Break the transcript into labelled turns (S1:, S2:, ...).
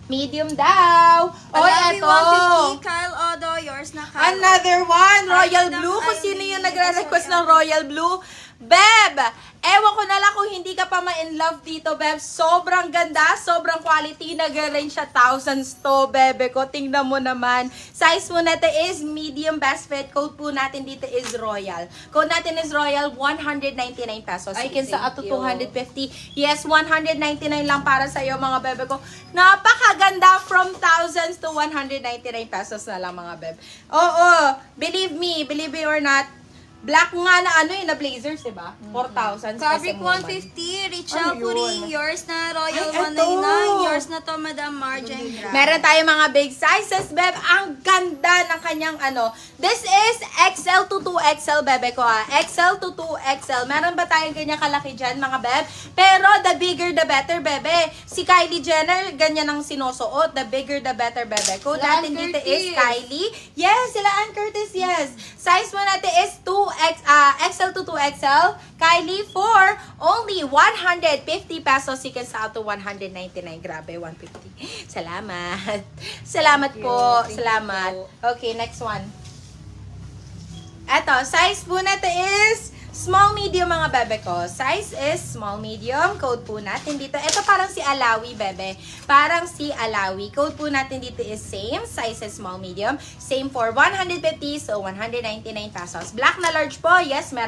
S1: Medium daw. O,
S2: Alawi
S1: eto.
S2: 150, Kyle Odo, yours na Kyle.
S1: Another one, Royal
S2: Ay,
S1: Blue. Kung
S2: ay,
S1: sino yung
S2: ay,
S1: nagre-request
S2: sorry,
S1: ng Royal Blue. Beb, ewan ko na lang kung hindi ka pa ma-in love dito, Beb. Sobrang ganda, sobrang quality. Nag-range siya thousands to, Bebe ko. Tingnan mo naman. Size mo natin is medium best fit. Code po natin dito is Royal. Code natin is Royal, 199 pesos.
S2: Ay,
S1: Chicken sa ato,
S2: thank you.
S1: 250. Yes, 199 lang para sa'yo, mga Bebe ko. Napakaganda, from thousands to 199 pesos na lang, mga Beb. Oo, believe me or not, black nga na na blazers, diba? 4,000.
S2: Fabric
S1: SM woman.
S2: 150, Richel
S1: Ano yun?
S2: Puring, yours na Royal
S1: Ay, eto.
S2: 199, yours na to Madam Marjan Gra.
S1: Meron tayo mga big sizes, Beb. Ang ganda ng kanyang This is XL to 2XL, Bebe ko XL to 2XL. Meron ba tayong ganyan kalaki dyan, mga Beb? Pero the bigger the better, Bebe. Si Kylie Jenner, ganyan ang sinusuot. The bigger the better, Bebe ko.
S2: Sila
S1: Natin
S2: Ann
S1: dito is
S2: Curtis.
S1: Kylie. Yes, sila Ann Curtis, yes. Size mo natin is XL to 2XL. Kylie for only 150 pesos. You can sell to 199. Grabe, 150. Salamat. Salamat po.
S2: Thank you
S1: Salamat.
S2: po.
S1: Okay, next one. Eto, size po natin is small medium, mga bebe ko. Size is small medium. Code po natin dito. Ito parang si Alawi, bebe. Parang si Alawi. Code po natin dito is same. Size is small medium. Same for 150, so 199 pesos. Black na large po. Yes, meron.